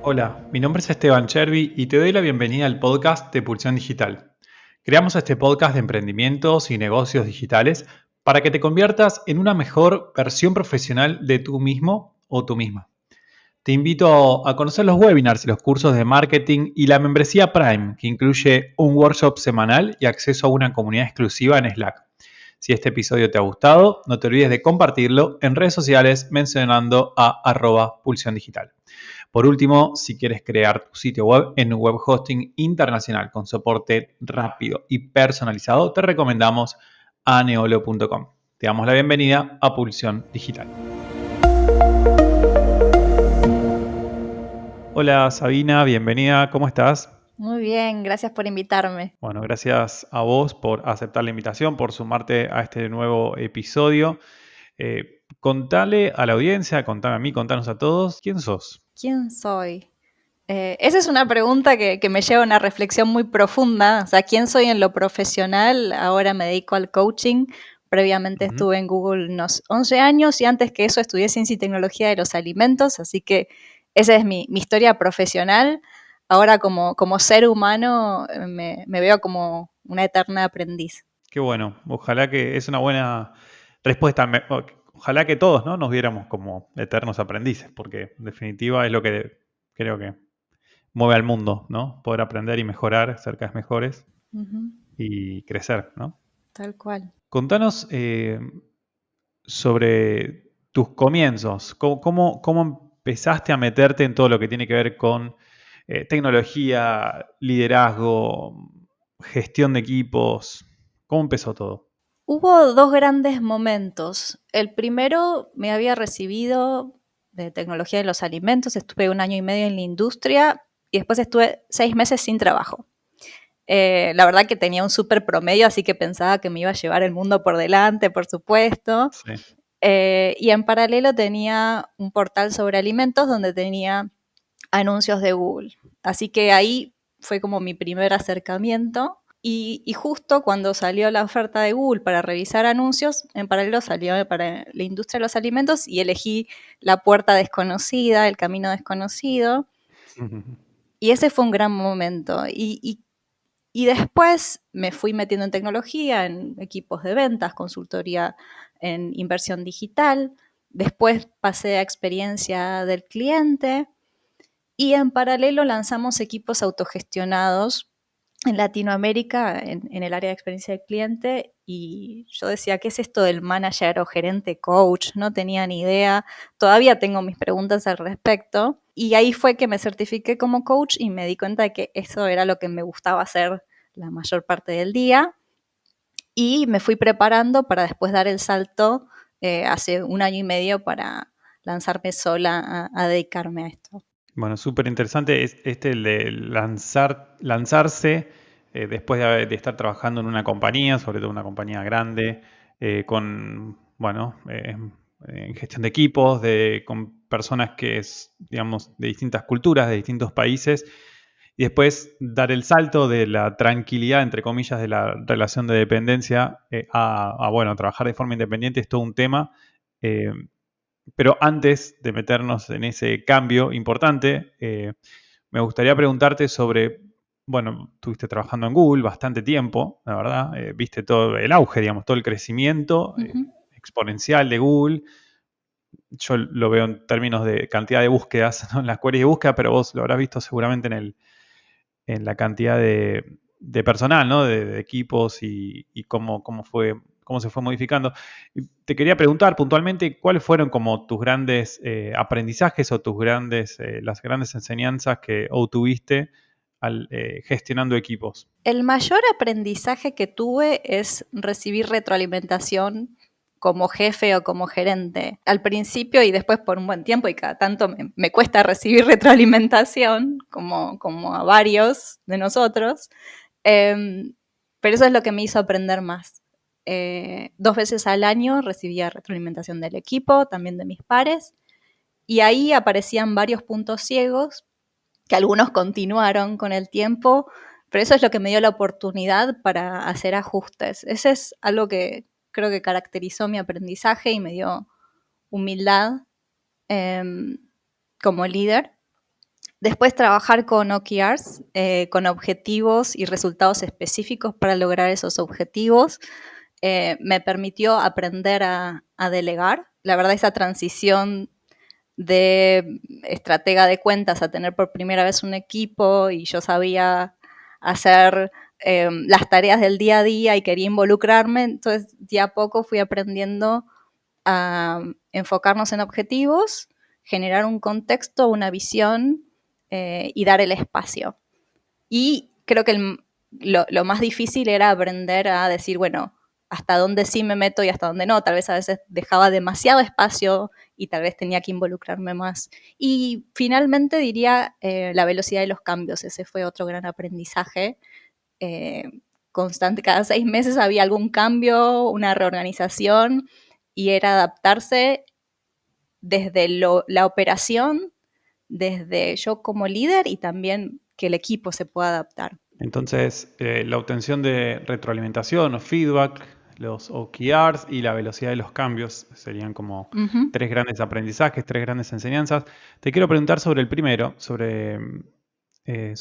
Hola, mi nombre es Esteban Chervi y te doy la bienvenida al podcast de Pulsión Digital. Creamos este podcast de emprendimientos y negocios digitales para que te conviertas en una mejor versión profesional de tú mismo o tú misma. Te invito a conocer los webinars y los cursos de marketing y la membresía Prime, que incluye un workshop semanal y acceso a una comunidad exclusiva en Slack. Si este episodio te ha gustado, no te olvides de compartirlo en redes sociales mencionando a @pulsión digital. Por último, si quieres crear tu sitio web en un web hosting internacional con soporte rápido y personalizado, te recomendamos aneolo.com. Te damos la bienvenida a Pulsión Digital. Hola Sabina, bienvenida, ¿cómo estás? Muy bien, gracias por invitarme. Bueno, gracias a vos por aceptar la invitación, por sumarte a este nuevo episodio. Contale a la audiencia, contame a mí, contanos a todos, ¿quién sos? ¿Quién soy? Esa es una pregunta que me lleva a una reflexión muy profunda. O sea, ¿quién soy en lo profesional? Ahora me dedico al coaching. Previamente Ujú. estuve en Google unos 11 años y antes que eso estudié ciencia y tecnología de los alimentos, así que esa es mi historia profesional. Ahora como ser humano me veo como una eterna aprendiz. Qué bueno, ojalá que es una buena respuesta. Ojalá que todos, ¿no?, nos viéramos como eternos aprendices, porque en definitiva es lo que creo que mueve al mundo, ¿no? Poder aprender y mejorar, ser cada vez mejores Ujú, y crecer, ¿no? tal cual. Contanos sobre tus comienzos. ¿Cómo empezaste a meterte en todo lo que tiene que ver con tecnología, liderazgo, gestión de equipos? ¿Cómo empezó todo? Hubo dos grandes momentos. El primero, me había recibido de tecnología de los alimentos, estuve 1 año y medio en la industria y después estuve 6 meses sin trabajo. La verdad que tenía un súper promedio, así que pensaba que me iba a llevar el mundo por delante, por supuesto. Sí. Y en paralelo tenía un portal sobre alimentos donde tenía anuncios de Google. Así que ahí fue como mi primer acercamiento. Y justo cuando salió la oferta de Google para revisar anuncios, en paralelo salió para la industria de los alimentos y elegí la puerta desconocida, el camino desconocido. Y ese fue un gran momento. Y después me fui metiendo en tecnología, en equipos de ventas, consultoría en inversión digital. Después pasé a experiencia del cliente y en paralelo lanzamos equipos autogestionados en Latinoamérica, en el área de experiencia del cliente, y yo decía, ¿qué es esto del manager o gerente coach? No tenía ni idea, todavía tengo mis preguntas al respecto, y ahí fue que me certifiqué como coach y me di cuenta de que eso era lo que me gustaba hacer la mayor parte del día, y me fui preparando para después dar el salto hace 1 año y medio para lanzarme sola a dedicarme a esto. Bueno, súper interesante es el de lanzarse después de estar trabajando en una compañía, sobre todo una compañía grande, con, bueno, en gestión de equipos, con personas que es, digamos, de distintas culturas, de distintos países, y después dar el salto de la tranquilidad, entre comillas, de la relación de dependencia bueno, trabajar de forma independiente es todo un tema. eh, pero antes de meternos en ese cambio importante, me gustaría preguntarte sobre, bueno, estuviste trabajando en Google bastante tiempo, la verdad, viste todo el auge, digamos, todo el crecimiento Ujú. exponencial de Google. Yo lo veo en términos de cantidad de búsquedas, ¿no?, en las queries de búsqueda, pero vos lo habrás visto seguramente en la cantidad de personal, ¿no? De equipos y cómo se fue modificando. Y te quería preguntar puntualmente cuáles fueron como tus grandes aprendizajes o las grandes enseñanzas que obtuviste gestionando equipos. El mayor aprendizaje que tuve es recibir retroalimentación como jefe o como gerente. Al principio y después por un buen tiempo y cada tanto me cuesta recibir retroalimentación, como a varios de nosotros, eh, pero eso es lo que me hizo aprender más. 2 veces al año recibía retroalimentación del equipo, también de mis pares, y ahí aparecían varios puntos ciegos que algunos continuaron con el tiempo, pero eso es lo que me dio la oportunidad para hacer ajustes. Ese es algo que creo que caracterizó mi aprendizaje y me dio humildad eh, como líder. Después trabajar con OKRs, con objetivos y resultados específicos para lograr esos objetivos, me permitió aprender a delegar. La verdad, esa transición de estratega de cuentas a tener por primera vez un equipo y yo sabía hacer las tareas del día a día y quería involucrarme, entonces de a poco fui aprendiendo a enfocarnos en objetivos, generar un contexto, una visión y dar el espacio. Y creo que lo más difícil era aprender a decir, bueno, hasta dónde sí me meto y hasta dónde no. Tal vez a veces dejaba demasiado espacio y tal vez tenía que involucrarme más. Y finalmente diría la velocidad de los cambios. Ese fue otro gran aprendizaje eh, constante. Cada 6 meses había algún cambio, una reorganización y era adaptarse desde la operación, desde yo como líder y también que el equipo se pueda adaptar. Entonces, la obtención de retroalimentación o feedback, los OKRs y la velocidad de los cambios serían como Uh-huh. tres grandes aprendizajes, tres grandes enseñanzas. Te quiero preguntar sobre el primero, sobre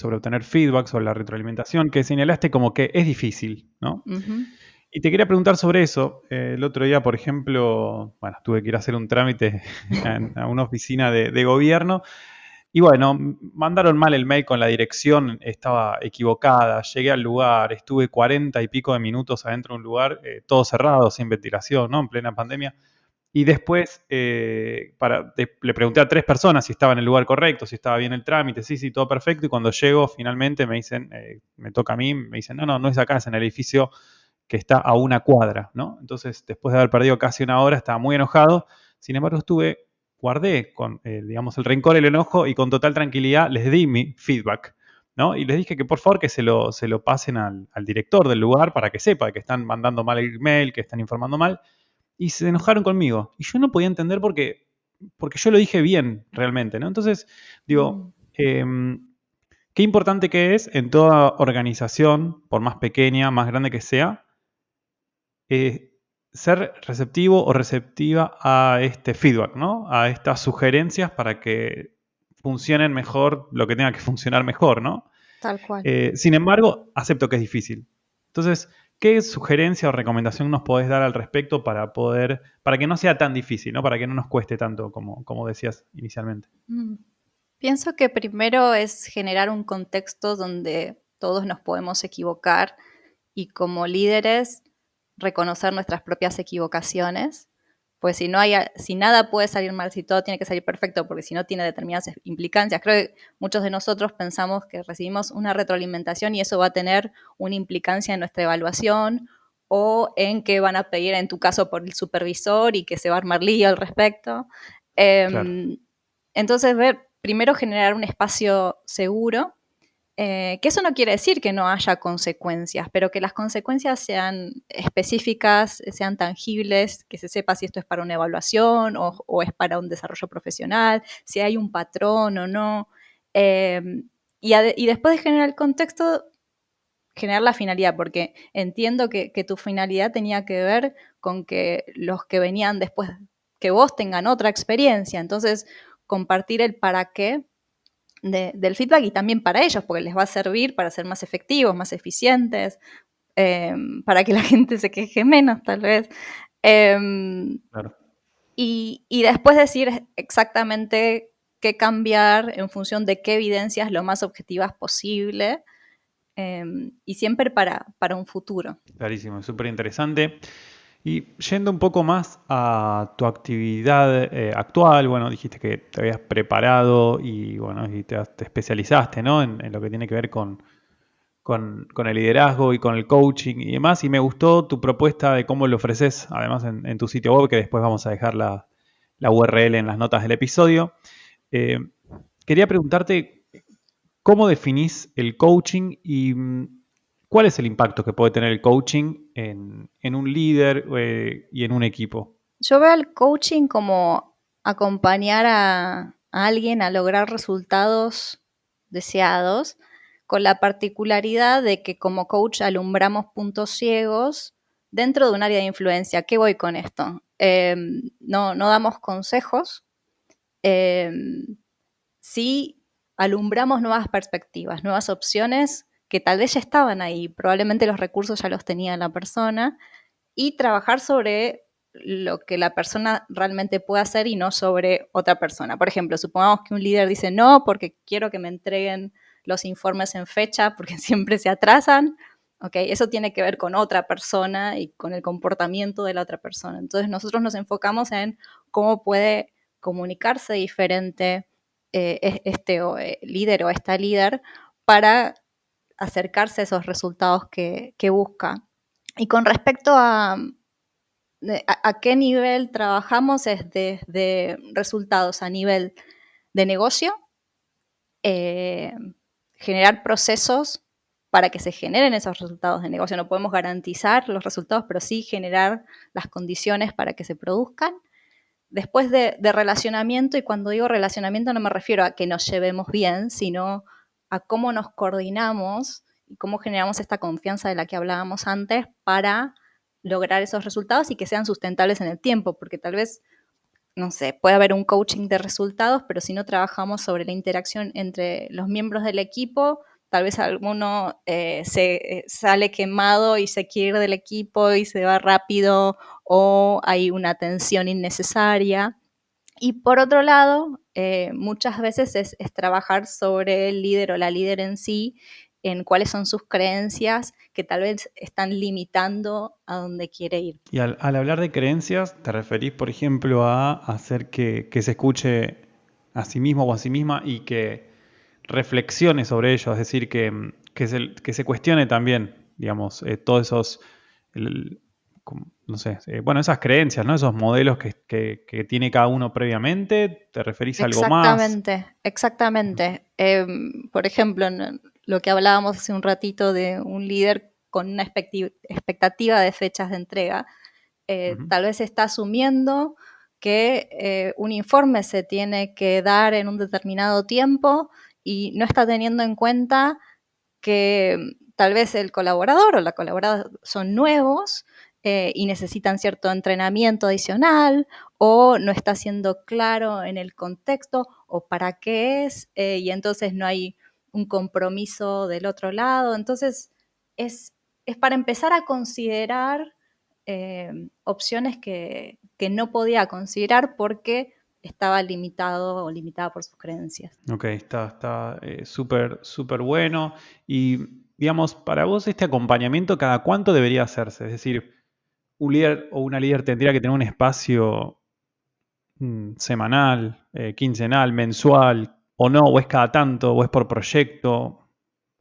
obtener feedback, sobre la retroalimentación, que señalaste como que es difícil, ¿no? Uh-huh. Y te quería preguntar sobre eso. El otro día, por ejemplo, bueno, tuve que ir a hacer un trámite a una oficina de gobierno y bueno, mandaron mal el mail con la dirección, estaba equivocada, llegué al lugar, estuve 40 y pico de minutos adentro de un lugar, todo cerrado, sin ventilación, ¿no? En plena pandemia. Y después le pregunté a tres personas si estaba en el lugar correcto, si estaba bien el trámite, sí, sí, todo perfecto. Y cuando llego, finalmente me dicen, me toca a mí, me dicen, no, no, no es acá, es en el edificio que está a una cuadra, ¿no? Entonces, después de haber perdido casi una hora, estaba muy enojado. Sin embargo, guardé con, digamos, el rencor, el enojo y con total tranquilidad les di mi feedback, ¿no? Y les dije que por favor que se lo pasen al director del lugar para que sepa que están mandando mal el email, que están informando mal. Y se enojaron conmigo. Y yo no podía entender porque yo lo dije bien realmente, ¿no? Entonces, digo, qué importante que es en toda organización, por más pequeña, más grande que sea, eh, ser receptivo o receptiva a este feedback, ¿no? A estas sugerencias para que funcionen mejor lo que tenga que funcionar mejor, ¿no? Tal cual. Sin embargo, acepto que es difícil. Entonces, ¿qué sugerencia o recomendación nos podés dar al respecto para que no sea tan difícil, ¿no? Para que no nos cueste tanto como decías inicialmente? Pienso que primero es generar un contexto donde todos nos podemos equivocar y como líderes reconocer nuestras propias equivocaciones, pues si nada puede salir mal, si todo tiene que salir perfecto, porque si no tiene determinadas implicancias. Creo que muchos de nosotros pensamos que recibimos una retroalimentación y eso va a tener una implicancia en nuestra evaluación o en que van a pedir, en tu caso, por el supervisor y que se va a armar lío al respecto. Claro. Entonces, primero generar un espacio seguro, que eso no quiere decir que no haya consecuencias, pero que las consecuencias sean específicas, sean tangibles, que se sepa si esto es para una evaluación o es para un desarrollo profesional, si hay un patrón o no. Eh, y después de generar el contexto, generar la finalidad, porque entiendo que tu finalidad tenía que ver con que los que venían después, que vos tengan otra experiencia. Entonces, compartir el para qué del feedback y también para ellos, porque les va a servir para ser más efectivos, más eficientes, para que la gente se queje menos, tal vez. Eh, Claro. y después decir exactamente qué cambiar en función de qué evidencias lo más objetivas posible y siempre para un futuro. Clarísimo, súper interesante. Y yendo un poco más a tu actividad actual, bueno, dijiste que te habías preparado y bueno, y te especializaste, ¿no? En lo que tiene que ver con el liderazgo y con el coaching y demás. Y me gustó tu propuesta de cómo lo ofreces, además en tu sitio web, que después vamos a dejar la URL en las notas del episodio. Eh, Quería preguntarte cómo definís el coaching y cuál es el impacto que puede tener el coaching en un líder y en un equipo. Yo veo el coaching como acompañar a alguien a lograr resultados deseados, con la particularidad de que como coach alumbramos puntos ciegos dentro de un área de influencia. ¿Qué voy con esto? No damos consejos, eh, sí alumbramos nuevas perspectivas, nuevas opciones que tal vez ya estaban ahí, probablemente los recursos ya los tenía la persona, y trabajar sobre lo que la persona realmente puede hacer y no sobre otra persona. Por ejemplo, supongamos que un líder dice no porque quiero que me entreguen los informes en fecha porque siempre se atrasan. Okay, eso tiene que ver con otra persona y con el comportamiento de la otra persona. Entonces nosotros nos enfocamos en cómo puede comunicarse diferente líder o esta líder para acercarse a esos resultados que busca. Y con respecto a qué nivel trabajamos es desde resultados a nivel de negocio, generar procesos para que se generen esos resultados de negocio. No podemos garantizar los resultados, pero sí generar las condiciones para que se produzcan. Después de relacionamiento, y cuando digo relacionamiento no me refiero a que nos llevemos bien, sino a cómo nos coordinamos y cómo generamos esta confianza de la que hablábamos antes para lograr esos resultados y que sean sustentables en el tiempo, porque tal vez, no sé, puede haber un coaching de resultados, pero si no trabajamos sobre la interacción entre los miembros del equipo, tal vez alguno se sale quemado y se quiere ir del equipo y se va rápido, o hay una tensión innecesaria. Y por otro lado, muchas veces es trabajar sobre el líder o la líder en sí, en cuáles son sus creencias que tal vez están limitando a dónde quiere ir. Y al hablar de creencias, ¿te referís, por ejemplo, a hacer que se escuche a sí mismo o a sí misma y que reflexione sobre ello? Es decir, que se cuestione también, digamos, todos esos, no sé, bueno, esas creencias, ¿no? Esos modelos que tiene cada uno previamente. ¿Te referís a algo más? Exactamente. Por ejemplo, lo que hablábamos hace un ratito de un líder con una expectativa de fechas de entrega, tal vez está asumiendo que un informe se tiene que dar en un determinado tiempo y no está teniendo en cuenta que tal vez el colaborador o la colaboradora son nuevos y necesitan cierto entrenamiento adicional, o no está siendo claro en el contexto o para qué es, y entonces no hay un compromiso del otro lado. Entonces, es, es para empezar a considerar opciones que no podía considerar porque estaba limitado o limitada por sus creencias. Ok, está súper, súper bueno. Y, digamos, para vos este acompañamiento, ¿cada cuánto debería hacerse? Es decir, un líder o una líder tendría que tener un espacio semanal, quincenal, mensual, o no, o es cada tanto, o es por proyecto.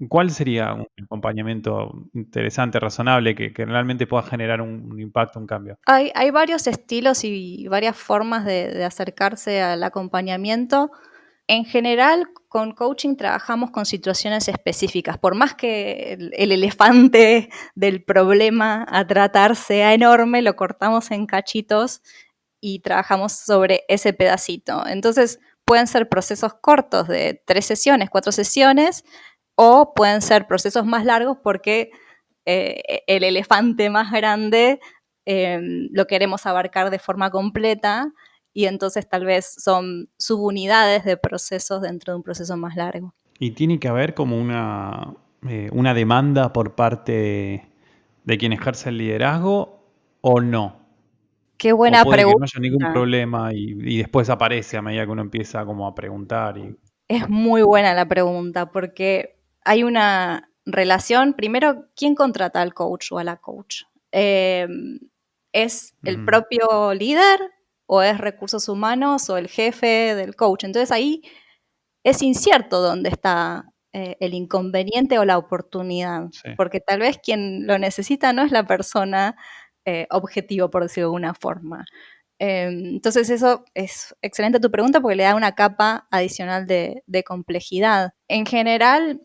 ¿Cuál sería un acompañamiento interesante, razonable, que realmente pueda generar un impacto, un cambio? Hay varios estilos y varias formas de acercarse al acompañamiento. En general, con coaching trabajamos con situaciones específicas. Por más que el elefante del problema a tratar sea enorme, lo cortamos en cachitos y trabajamos sobre ese pedacito. Entonces, pueden ser procesos cortos de 3 sesiones, 4 sesiones, o pueden ser procesos más largos porque el elefante más grande lo queremos abarcar de forma completa, y entonces tal vez son subunidades de procesos dentro de un proceso más largo. Y tiene que haber como una demanda por parte de quien ejerce el liderazgo, o no. Qué O buena puede que pregunta. no haya ningún problema y después aparece a medida que uno empieza como a preguntar. Es muy buena la pregunta porque hay una relación. Primero, ¿quién contrata al coach o a la coach? ¿Es el Mm, propio líder o es recursos humanos o el jefe del coach? Entonces ahí es incierto dónde está el inconveniente o la oportunidad, sí. porque tal vez quien lo necesita no es la persona objetivo, por decirlo de alguna forma. Entonces eso es excelente tu pregunta porque le da una capa adicional de complejidad. En general,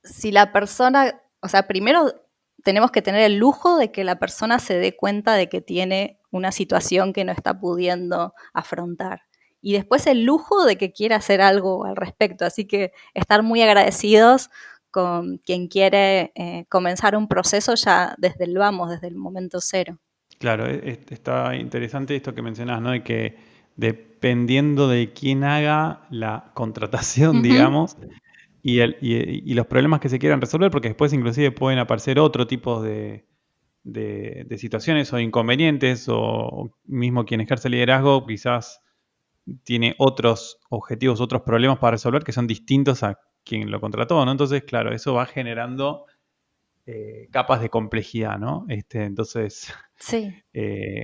si la persona, o sea, primero tenemos que tener el lujo de que la persona se dé cuenta de que tiene una situación que no está pudiendo afrontar. Y después el lujo de que quiera hacer algo al respecto. Así que estar muy agradecidos con quien quiere comenzar un proceso ya desde el vamos, desde el momento cero. Claro, está interesante esto que mencionás, ¿no? dependiendo de quién haga la contratación, Ujú. digamos, y los problemas que se quieran resolver, porque después inclusive pueden aparecer otro tipo de situaciones o inconvenientes, o mismo quien ejerce liderazgo quizás tiene otros objetivos, otros problemas para resolver que son distintos a quien lo contrató, ¿no? Entonces, claro, eso va generando capas de complejidad, ¿no? Entonces, Sí,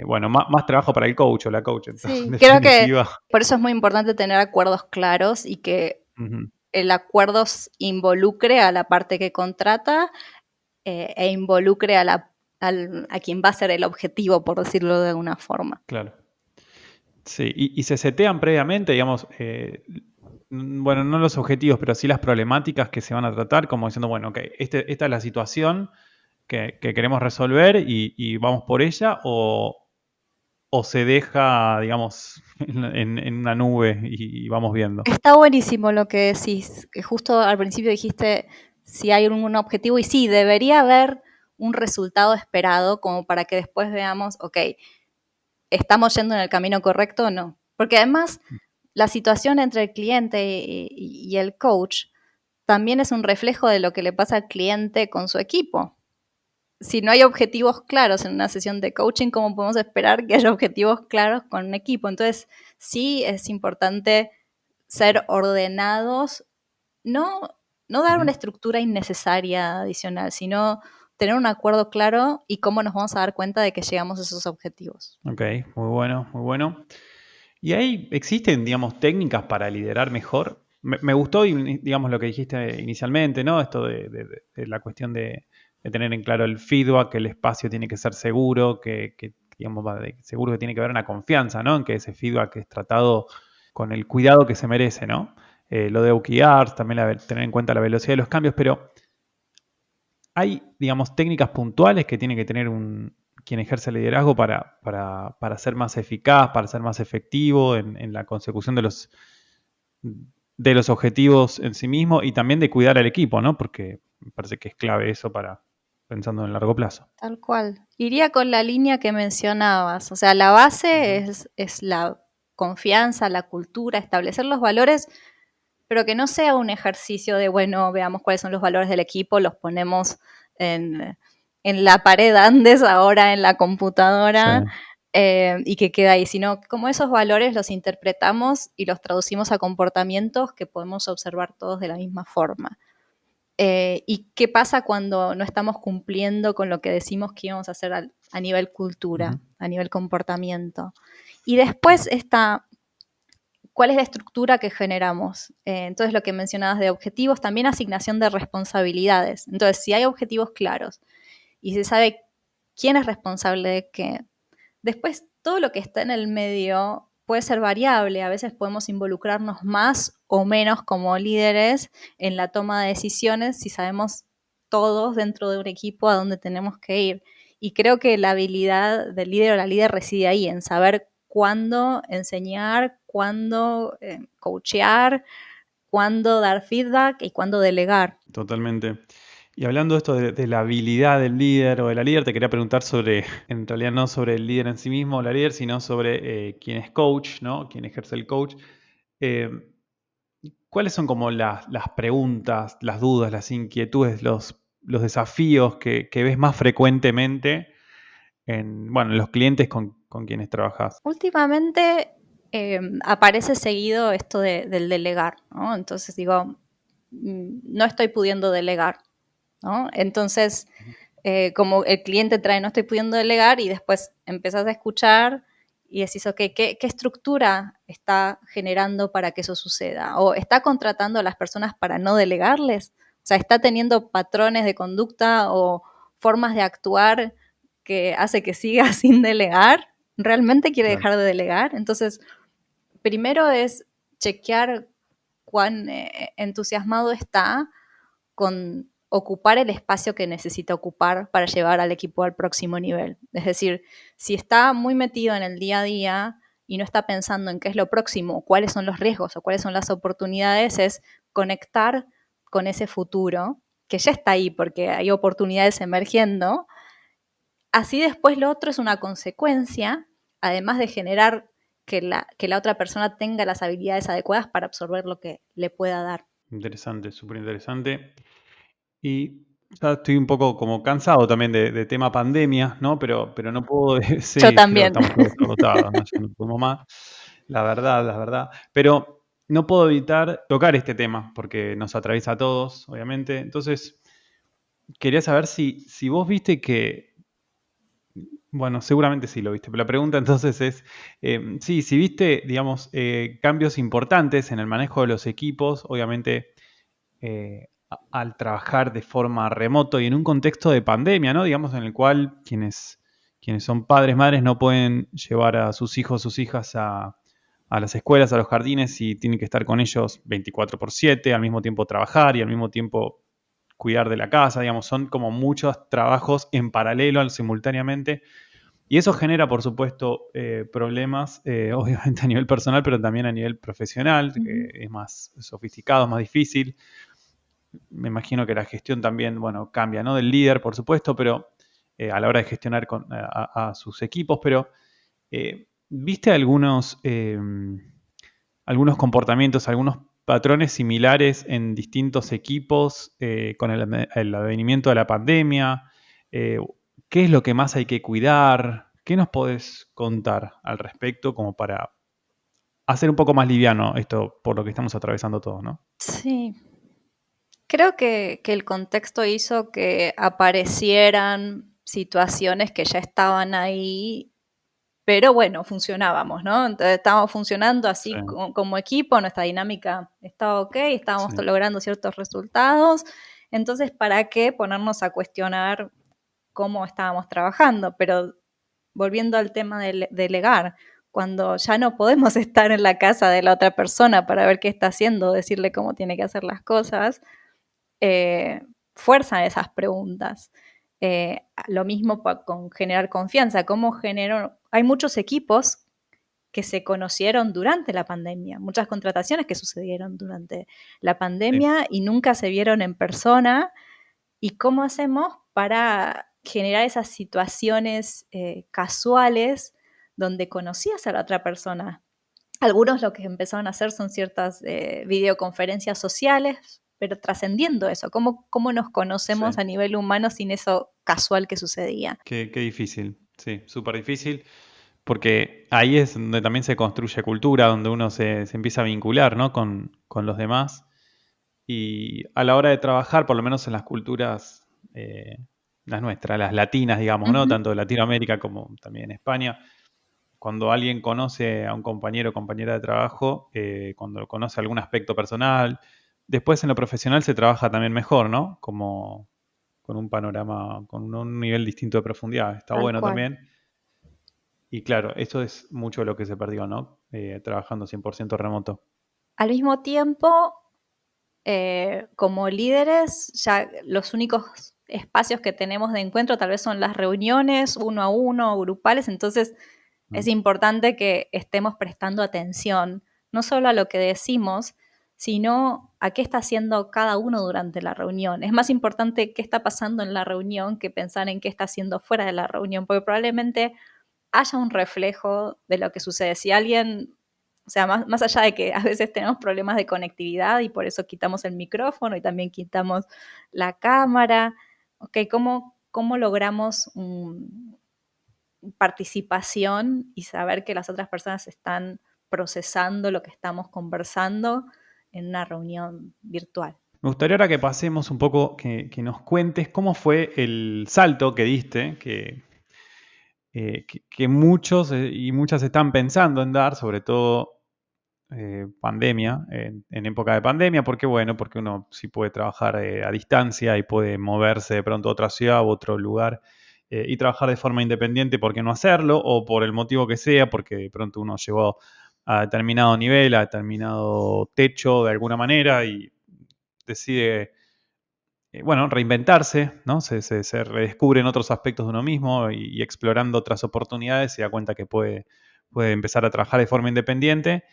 bueno, más trabajo para el coach o la coach, en sí. Creo que definitiva. por eso es muy importante tener acuerdos claros y que Ujú, el acuerdo involucre a la parte que contrata e involucre a quien va a ser el objetivo, por decirlo de alguna forma. claro. Sí, y se setean previamente, digamos, bueno, no los objetivos, pero sí las problemáticas que se van a tratar, como diciendo, bueno, ok, esta es la situación que queremos resolver y vamos por ella, o se deja, digamos, en una nube y vamos viendo. Está buenísimo lo que decís, que justo al principio dijiste si hay un objetivo y sí, debería haber un resultado esperado como para que después veamos, ok, ¿estamos yendo en el camino correcto o no? Porque además la situación entre el cliente y el coach también es un reflejo de lo que le pasa al cliente con su equipo. Si no hay objetivos claros en una sesión de coaching, ¿cómo podemos esperar que haya objetivos claros con un equipo? Entonces, sí es importante ser ordenados, no, no dar una Ujú. estructura innecesaria adicional, sino tener un acuerdo claro y cómo nos vamos a dar cuenta de que llegamos a esos objetivos. Ok, muy bueno, muy bueno. ¿Y ahí existen, digamos, técnicas para liderar mejor? Me gustó, digamos, lo que dijiste inicialmente, ¿no? Esto de la cuestión de tener en claro el feedback, que el espacio tiene que ser seguro, digamos, seguro que tiene que haber una confianza, ¿no? En que ese feedback es tratado con el cuidado que se merece, ¿no? Lo de OKRs, también tener en cuenta la velocidad de los cambios, pero hay, digamos, técnicas puntuales que tiene que tener quien ejerce el liderazgo para ser más eficaz, para ser más efectivo en la consecución de los objetivos en sí mismo y también de cuidar al equipo, ¿no? Porque me parece que es clave eso para pensando en largo plazo. Tal cual. Iría con la línea que mencionabas. O sea, la base Ujú, es la confianza, la cultura, establecer los valores, pero que no sea un ejercicio de, bueno, veamos cuáles son los valores del equipo, los ponemos en, en la pared Andes, ahora en la sí, computadora, y que queda ahí, sino como esos valores los interpretamos y los traducimos a comportamientos que podemos observar todos de la misma forma. ¿Y qué pasa cuando no estamos cumpliendo con lo que decimos que íbamos a hacer a nivel ujú, cultura, a nivel comportamiento? Y después está, ¿cuál es la estructura que generamos? Entonces, lo que mencionabas de objetivos, también asignación de responsabilidades. Entonces, si hay objetivos claros y se sabe quién es responsable de qué, después todo lo que está en el medio puede ser variable. A veces podemos involucrarnos más o menos como líderes en la toma de decisiones si sabemos todos dentro de un equipo a dónde tenemos que ir. Y creo que la habilidad del líder o la líder reside ahí, en saber cuándo enseñar, cuándo coachear, cuándo dar feedback y cuándo delegar. totalmente. Y hablando de esto de la habilidad del líder o de la líder, te quería preguntar sobre, en realidad no sobre el líder en sí mismo o la líder, sino sobre quién es coach, ¿no? Quién ejerce el coach. Eh, ¿Cuáles son como las preguntas, las dudas, las inquietudes, los desafíos que ves más frecuentemente en los clientes con quienes trabajas? Últimamente aparece seguido esto del delegar, ¿no? Entonces digo, no estoy pudiendo delegar, ¿no? Entonces, como el cliente trae, no estoy pudiendo delegar y después empezás a escuchar y decís, ok, ¿qué estructura está generando para que eso suceda? ¿O está contratando a las personas para no delegarles? O sea, ¿está teniendo patrones de conducta o formas de actuar que hace que siga sin delegar? ¿Realmente quiere Claro. dejar de delegar? Entonces, primero es chequear cuán entusiasmado está con ocupar el espacio que necesita ocupar para llevar al equipo al próximo nivel. Es decir, si está muy metido en el día a día y no está pensando en qué es lo próximo, cuáles son los riesgos o cuáles son las oportunidades, es conectar con ese futuro que ya está ahí porque hay oportunidades emergiendo. Así después lo otro es una consecuencia, además de generar que la otra persona tenga las habilidades adecuadas para absorber lo que le pueda dar. Interesante, súper interesante. Y ya estoy un poco como cansado también de tema pandemia, ¿no? Pero no puedo, Yo sí, creo que también. estamos todos agotados, ¿no? Ya no podemos más, la verdad, la verdad. Pero no puedo evitar tocar este tema porque nos atraviesa a todos, obviamente. Entonces, quería saber si vos viste que, bueno, seguramente sí lo viste, pero la pregunta entonces es, sí, si viste, digamos, cambios importantes en el manejo de los equipos, obviamente al trabajar de forma remoto y en un contexto de pandemia, ¿no? Digamos, en el cual quienes son padres, madres, no pueden llevar a sus hijos, sus hijas a las escuelas, a los jardines y tienen que estar con ellos 24/7, al mismo tiempo trabajar y al mismo tiempo cuidar de la casa, digamos, son como muchos trabajos en paralelo, simultáneamente. Y eso genera, por supuesto, problemas, obviamente a nivel personal, pero también a nivel profesional, que es más sofisticado, más difícil. Me imagino que la gestión también, bueno, cambia, ¿no? Del líder, por supuesto, pero a la hora de gestionar a sus equipos, pero ¿viste algunos comportamientos, algunos patrones similares en distintos equipos con el advenimiento de la pandemia? ¿Qué es lo que más hay que cuidar? ¿Qué nos podés contar al respecto como para hacer un poco más liviano esto por lo que estamos atravesando todos, ¿no? Sí, creo que el contexto hizo que aparecieran situaciones que ya estaban ahí, pero bueno, funcionábamos, ¿no? Entonces estábamos funcionando Sí, así como equipo, nuestra dinámica estaba ok, estábamos sí, logrando ciertos resultados, entonces, ¿para qué ponernos a cuestionar cómo estábamos trabajando? Pero volviendo al tema de delegar, cuando ya no podemos estar en la casa de la otra persona para ver qué está haciendo, decirle cómo tiene que hacer las cosas, fuerzan esas preguntas. Lo mismo con generar confianza. ¿Cómo genero? Hay muchos equipos que se conocieron durante la pandemia, muchas contrataciones que sucedieron durante la sí. pandemia y nunca se vieron en persona. ¿Y cómo hacemos para generar esas situaciones casuales donde conocías a la otra persona? Algunos lo que empezaron a hacer son ciertas videoconferencias sociales, pero trascendiendo eso, ¿cómo nos conocemos Sí. a nivel humano sin eso casual que sucedía? Qué difícil, sí, súper difícil, porque ahí es donde también se construye cultura, donde uno se empieza a vincular, ¿no? con los demás. Y a la hora de trabajar, por lo menos en las culturas, las nuestras, las latinas, digamos, ¿no? Ujú. Tanto de Latinoamérica como también en España, cuando alguien conoce a un compañero o compañera de trabajo, cuando conoce algún aspecto personal, después en lo profesional se trabaja también mejor, ¿no? Como con un panorama, con un nivel distinto de profundidad. Está Tal bueno cual. también. Y claro, esto es mucho lo que se perdió, ¿no? Trabajando 100% remoto. Al mismo tiempo, como líderes, ya los únicos espacios que tenemos de encuentro tal vez son las reuniones uno a uno o grupales, entonces es Mm. importante que estemos prestando atención, no solo a lo que decimos, sino a qué está haciendo cada uno durante la reunión. Es más importante qué está pasando en la reunión que pensar en qué está haciendo fuera de la reunión, porque probablemente haya un reflejo de lo que sucede. Si alguien, o sea, más allá de que a veces tenemos problemas de conectividad y por eso quitamos el micrófono y también quitamos la cámara, ¿ok? ¿Cómo logramos participación y saber que las otras personas están procesando lo que estamos conversando en una reunión virtual? Me gustaría ahora que pasemos un poco, que nos cuentes cómo fue el salto que diste, que muchos y muchas están pensando en dar, sobre todo pandemia, en época de pandemia, porque bueno, porque uno sí puede trabajar a distancia y puede moverse de pronto a otra ciudad u otro lugar y trabajar de forma independiente, ¿por qué no hacerlo? O por el motivo que sea, porque de pronto uno llegó a determinado nivel, a determinado techo de alguna manera y decide, bueno, reinventarse, ¿no? Se redescubren otros aspectos de uno mismo y explorando otras oportunidades se da cuenta que puede empezar a trabajar de forma independiente.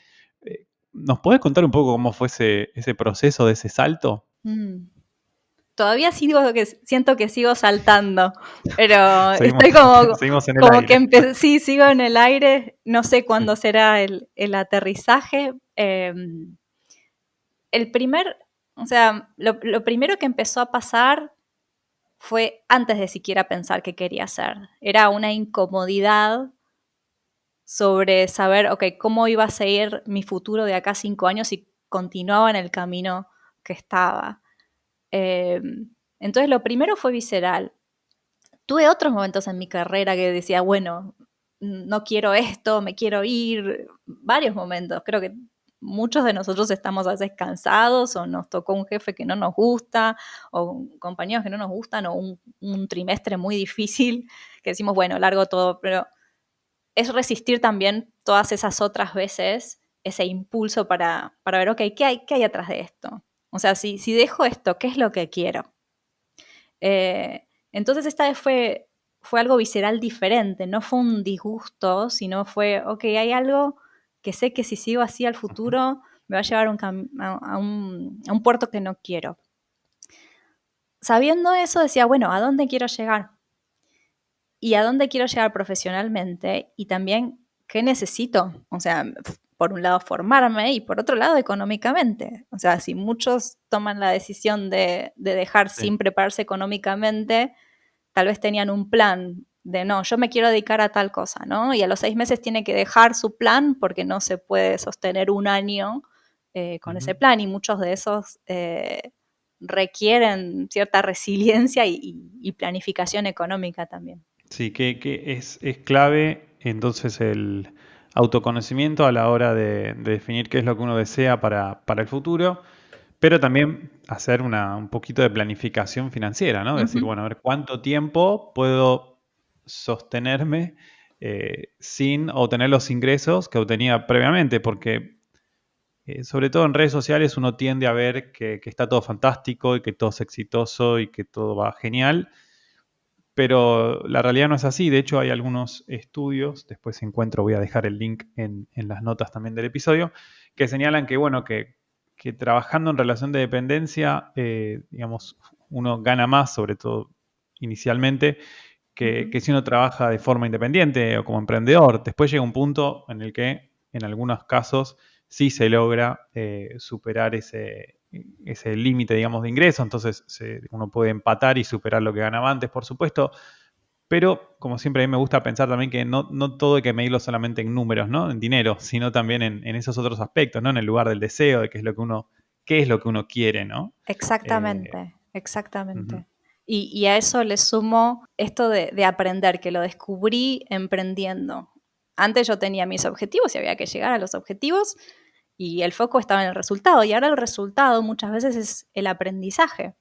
¿Nos podés contar un poco cómo fue ese proceso de ese salto? Mm. todavía siento que sigo saltando, pero Seguimos, estoy como, seguimos en el como que aire. sí, sigo en el aire, no sé cuándo Sí, será el aterrizaje. El primer, o sea, lo primero que empezó a pasar fue antes de siquiera pensar qué quería hacer. Era una incomodidad sobre saber, ok, cómo iba a seguir mi futuro de acá a 5 años si continuaba en el camino que estaba. Eh, entonces, lo primero fue visceral. Tuve otros momentos en mi carrera que decía, bueno, no quiero esto, me quiero ir. Varios momentos. Creo que muchos de nosotros estamos a veces cansados o nos tocó un jefe que no nos gusta o compañeros que no nos gustan o un trimestre muy difícil que decimos, bueno, largo todo, pero es resistir también todas esas otras veces ese impulso para ver, ok, qué hay atrás de esto? O sea, si dejo esto, ¿qué es lo que quiero? Entonces esta vez fue algo visceral diferente, no fue un disgusto, sino fue, ok, hay algo que sé que si sigo así al futuro me va a llevar a un puerto que no quiero. Sabiendo eso decía, bueno, ¿a dónde quiero llegar? Y a dónde quiero llegar profesionalmente y también qué necesito. O sea, por un lado formarme y por otro lado económicamente. O sea, si muchos toman la decisión de dejar sí. sin prepararse económicamente, tal vez tenían un plan de no, yo me quiero dedicar a tal cosa, ¿no? Y a los 6 meses tiene que dejar su plan porque no se puede sostener un año con ese Ujú. plan y muchos de esos requieren cierta resiliencia y planificación económica también. Sí, que es clave entonces el autoconocimiento a la hora de definir qué es lo que uno desea para el futuro, pero también hacer un poquito de planificación financiera, ¿no? Decir, Ujú. bueno, a ver cuánto tiempo puedo sostenerme sin obtener los ingresos que obtenía previamente, porque sobre todo en redes sociales uno tiende a ver que está todo fantástico y que todo es exitoso y que todo va genial, pero la realidad no es así. De hecho, hay algunos estudios, después encuentro, voy a dejar el link en las notas también del episodio, que señalan que, bueno, que trabajando en relación de dependencia, digamos, uno gana más, sobre todo inicialmente, que Ujú. si uno trabaja de forma independiente o como emprendedor. Después llega un punto en el que, en algunos casos, sí se logra superar ese límite, digamos, de ingreso. Entonces uno puede empatar y superar lo que ganaba antes, por supuesto. Pero, como siempre, a mí me gusta pensar también que no todo hay que medirlo solamente en números, ¿no? En dinero, sino también en esos otros aspectos, ¿no? En el lugar del deseo, de qué es lo que uno quiere, ¿no? Eh, Exactamente, Ujú, exactamente. Y a eso le sumo esto de aprender, que lo descubrí emprendiendo. Antes yo tenía mis objetivos y había que llegar a los objetivos y el foco estaba en el resultado. Y ahora el resultado muchas veces es el aprendizaje,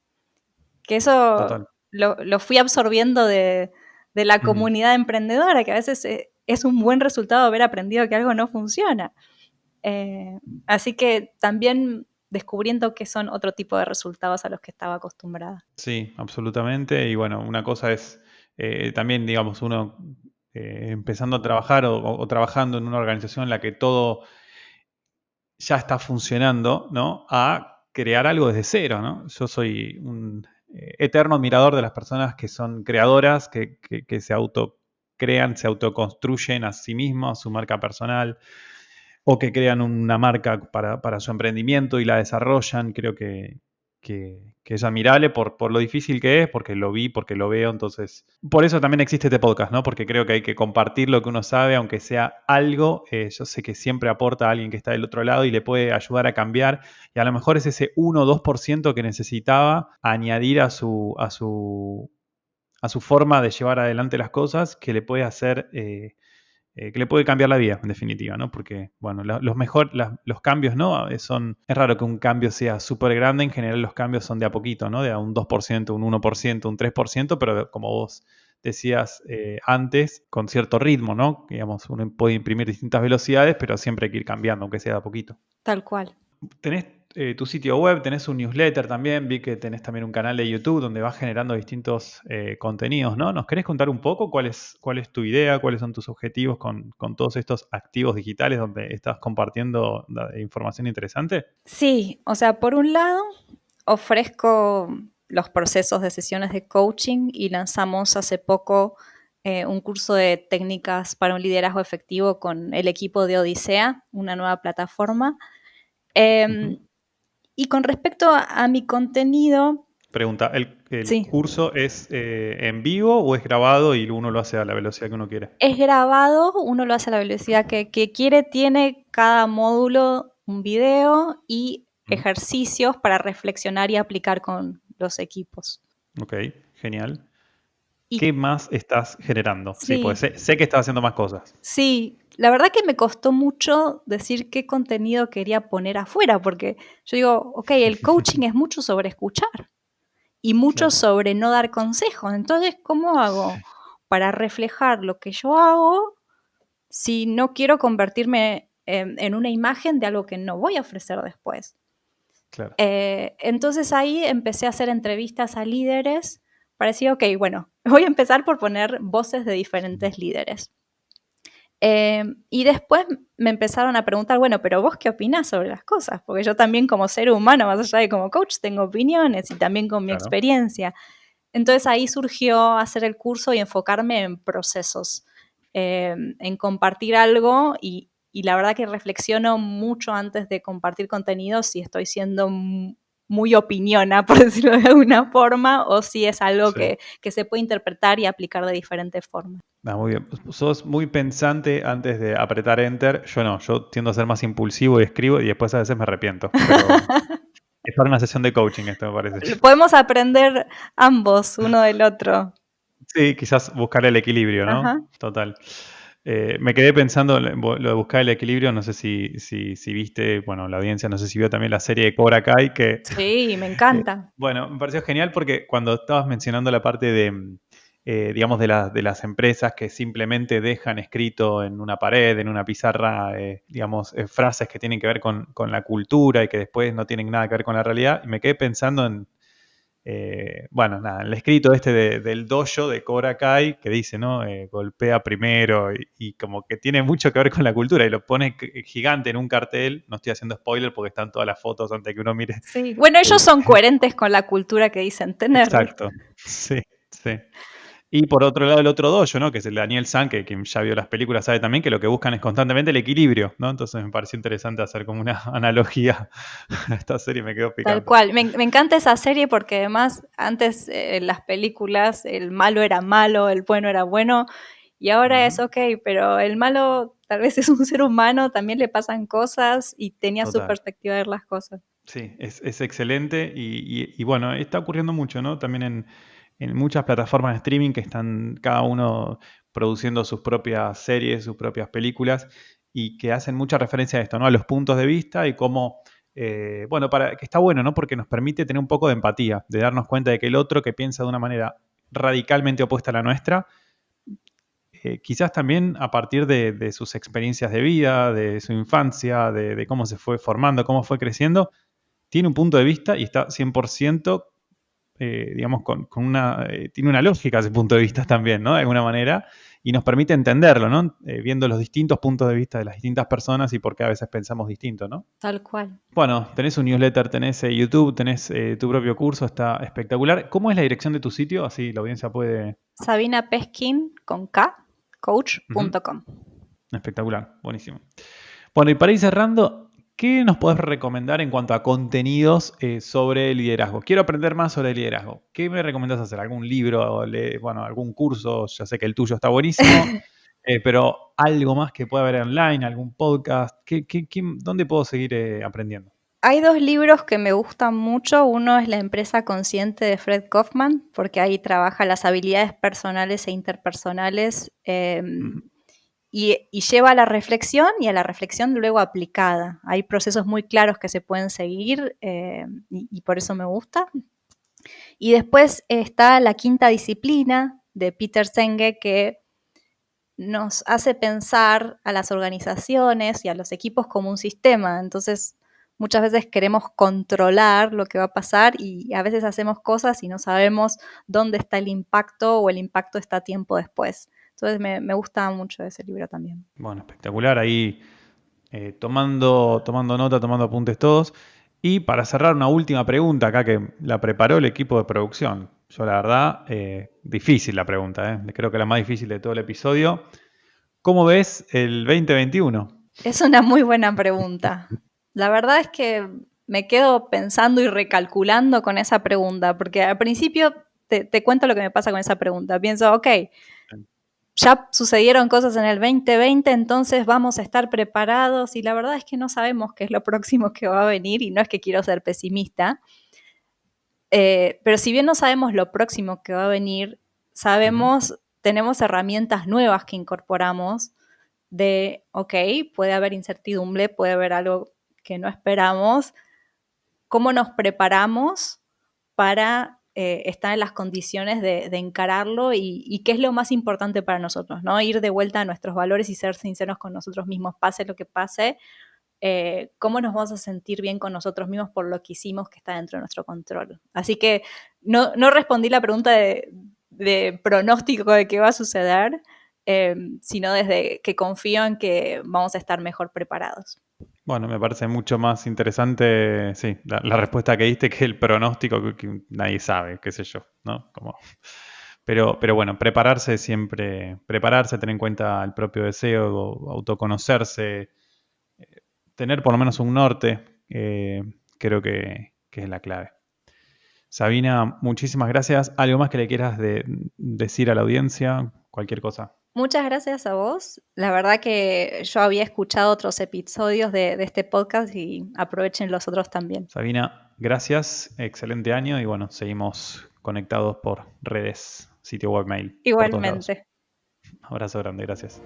que eso total. lo fui absorbiendo de la Ujú. comunidad emprendedora, que a veces es un buen resultado haber aprendido que algo no funciona. Así que también descubriendo que son otro tipo de resultados a los que estaba acostumbrada. Sí, absolutamente. Y bueno, una cosa es también, digamos, uno empezando a trabajar o trabajando en una organización en la que todo ya está funcionando, ¿no? A crear algo desde cero, ¿no? Yo soy un eterno admirador de las personas que son creadoras, que se autocrean, se autoconstruyen a sí mismos, a su marca personal, o que crean una marca para su emprendimiento y la desarrollan. Creo que es admirable por lo difícil que es, porque lo vi, porque lo veo. Entonces, por eso también existe este podcast, ¿no? Porque creo que hay que compartir lo que uno sabe, aunque sea algo. Yo sé que siempre aporta a alguien que está del otro lado y le puede ayudar a cambiar. Y a lo mejor es ese 1 o 2% que necesitaba añadir a su forma de llevar adelante las cosas que le puede hacer que le puede cambiar la vida, en definitiva, ¿no? Porque, bueno, los cambios, ¿no? Es raro que un cambio sea súper grande, en general los cambios son de a poquito, ¿no? De a un 2%, un 1%, un 3%, pero como vos decías antes, con cierto ritmo, ¿no? Digamos, uno puede imprimir distintas velocidades, pero siempre hay que ir cambiando, aunque sea de a poquito. Tal cual. Tenés tu sitio web, tenés un newsletter también, vi que tenés también un canal de YouTube donde vas generando distintos contenidos, ¿no? ¿Nos querés contar un poco cuál es tu idea, cuáles son tus objetivos con todos estos activos digitales donde estás compartiendo información interesante? Sí, o sea, por un lado ofrezco los procesos de sesiones de coaching y lanzamos hace poco un curso de técnicas para un liderazgo efectivo con el equipo de Odisea, una nueva plataforma. Ujú. Y con respecto a mi contenido, Pregunta, ¿el sí, curso es en vivo o es grabado y uno lo hace a la velocidad que uno quiere? es grabado, uno lo hace a la velocidad que quiere, tiene cada módulo un video y Ujú. ejercicios para reflexionar y aplicar con los equipos. Ok, genial. Y ¿Qué más estás generando? Sí, pues sí, sé que estás haciendo más cosas. sí, la verdad que me costó mucho decir qué contenido quería poner afuera, porque yo digo, ok, el coaching es mucho sobre escuchar y mucho Claro. sobre no dar consejos. Entonces, ¿cómo hago para reflejar lo que yo hago si no quiero convertirme en una imagen de algo que no voy a ofrecer después? Claro. Entonces ahí empecé a hacer entrevistas a líderes para decir, ok, bueno, voy a empezar por poner voces de diferentes líderes. Y después me empezaron a preguntar, bueno, pero vos qué opinás sobre las cosas, porque yo también como ser humano, más allá de como coach, tengo opiniones y también con mi Claro. experiencia. Entonces ahí surgió hacer el curso y enfocarme en procesos, en compartir algo y la verdad que reflexiono mucho antes de compartir contenido si estoy siendo muy opiniona, por decirlo de alguna forma, o si es algo Sí. que se puede interpretar y aplicar de diferentes formas. Ah, muy bien. Sos muy pensante antes de apretar enter. Yo no, yo tiendo a ser más impulsivo y escribo y después a veces me arrepiento. Pero es para una sesión de coaching esto, me parece. Podemos aprender ambos, uno del otro. Sí, quizás buscar el equilibrio, Ajá. ¿no? Total. Me quedé pensando lo de buscar el equilibrio, no sé si viste, bueno, la audiencia no sé si vio también la serie de Cobra Kai, que, Sí, me encanta. bueno, me pareció genial porque cuando estabas mencionando la parte de, digamos, de las empresas que simplemente dejan escrito en una pared, en una pizarra, digamos, frases que tienen que ver con la cultura y que después no tienen nada que ver con la realidad, y me quedé pensando en bueno, nada, el escrito del dojo de Cobra Kai que dice, ¿no? Golpea primero y como que tiene mucho que ver con la cultura y lo pone gigante en un cartel. No estoy haciendo spoiler porque están todas las fotos antes de que uno mire. Sí. Bueno, ellos el- son coherentes con la cultura que dicen tener, ¿viste? Exacto, sí, sí. Y por otro lado el otro dojo, ¿no? Que es el de Daniel San, que quien ya vio las películas sabe también que lo que buscan es constantemente el equilibrio, ¿no? Entonces me pareció interesante hacer como una analogía a esta serie y me quedó Tal picando. cual. Me encanta esa serie porque además antes en las películas el malo era malo, el bueno era bueno y ahora es Ujú. ok, pero el malo tal vez es un ser humano, también le pasan cosas y tenía su Total. perspectiva de ver las cosas. Sí, es excelente y bueno, está ocurriendo mucho, ¿no? También en muchas plataformas de streaming que están cada uno produciendo sus propias series, sus propias películas y que hacen mucha referencia a esto, ¿no? A los puntos de vista y cómo, bueno, que está bueno, ¿no? Porque nos permite tener un poco de empatía, de darnos cuenta de que el otro que piensa de una manera radicalmente opuesta a la nuestra, quizás también a partir de sus experiencias de vida, de su infancia, de cómo se fue formando, cómo fue creciendo, tiene un punto de vista y está 100%, digamos, tiene una lógica ese punto de vista también, ¿no? De alguna manera, y nos permite entenderlo, ¿no? Viendo los distintos puntos de vista de las distintas personas y por qué a veces pensamos distinto, ¿no? Tal cual. Bueno, tenés un newsletter, tenés YouTube, tenés tu propio curso, está espectacular. ¿Cómo es la dirección de tu sitio? Así la audiencia puede... Sabina Peskin con K, Ujú. coach.com. Espectacular, buenísimo. Bueno, y para ir cerrando, ¿qué nos podés recomendar en cuanto a contenidos sobre liderazgo? Quiero aprender más sobre liderazgo. ¿Qué me recomendás hacer? ¿Algún libro? Bueno, algún curso? Ya sé que el tuyo está buenísimo, pero algo más que pueda haber online, algún podcast. ¿Dónde puedo seguir aprendiendo? Hay dos libros que me gustan mucho. Uno es La empresa consciente de Fred Kaufman, porque ahí trabaja las habilidades personales e interpersonales Ujú. y lleva a la reflexión y a la reflexión luego aplicada. Hay procesos muy claros que se pueden seguir y por eso me gusta. Y después está La quinta disciplina de Peter Senge, que nos hace pensar a las organizaciones y a los equipos como un sistema. Entonces, muchas veces queremos controlar lo que va a pasar y a veces hacemos cosas y no sabemos dónde está el impacto o el impacto está tiempo después. Entonces, me gusta mucho ese libro también. Bueno, espectacular. Ahí tomando nota, tomando apuntes todos. Y para cerrar, una última pregunta acá que la preparó el equipo de producción. Yo la verdad, difícil la pregunta, creo que la más difícil de todo el episodio. ¿Cómo ves el 2021? Es una muy buena pregunta. La verdad es que me quedo pensando y recalculando con esa pregunta, porque al principio te cuento lo que me pasa con esa pregunta. Pienso, ok, ya sucedieron cosas en el 2020, entonces vamos a estar preparados y la verdad es que no sabemos qué es lo próximo que va a venir y no es que quiero ser pesimista, pero si bien no sabemos lo próximo que va a venir, sabemos, tenemos herramientas nuevas que incorporamos de, ok, puede haber incertidumbre, puede haber algo que no esperamos, ¿cómo nos preparamos para estar en las condiciones de encararlo y qué es lo más importante para nosotros, ¿no? Ir de vuelta a nuestros valores y ser sinceros con nosotros mismos, pase lo que pase, cómo nos vamos a sentir bien con nosotros mismos por lo que hicimos que está dentro de nuestro control. Así que no respondí la pregunta de pronóstico de qué va a suceder, sino desde que confío en que vamos a estar mejor preparados. Bueno, me parece mucho más interesante, sí, la respuesta que diste que el pronóstico que nadie sabe, qué sé yo, ¿no? Pero bueno, prepararse siempre, tener en cuenta el propio deseo, autoconocerse, tener por lo menos un norte, creo que es la clave. Sabina, muchísimas gracias. ¿Algo más que le quieras decir a la audiencia? Cualquier cosa. Muchas gracias a vos. La verdad que yo había escuchado otros episodios de este podcast y aprovechen los otros también. Sabina, gracias. Excelente año y bueno, seguimos conectados por redes, sitio web, mail, por todos lados. Igualmente. Abrazo grande, gracias.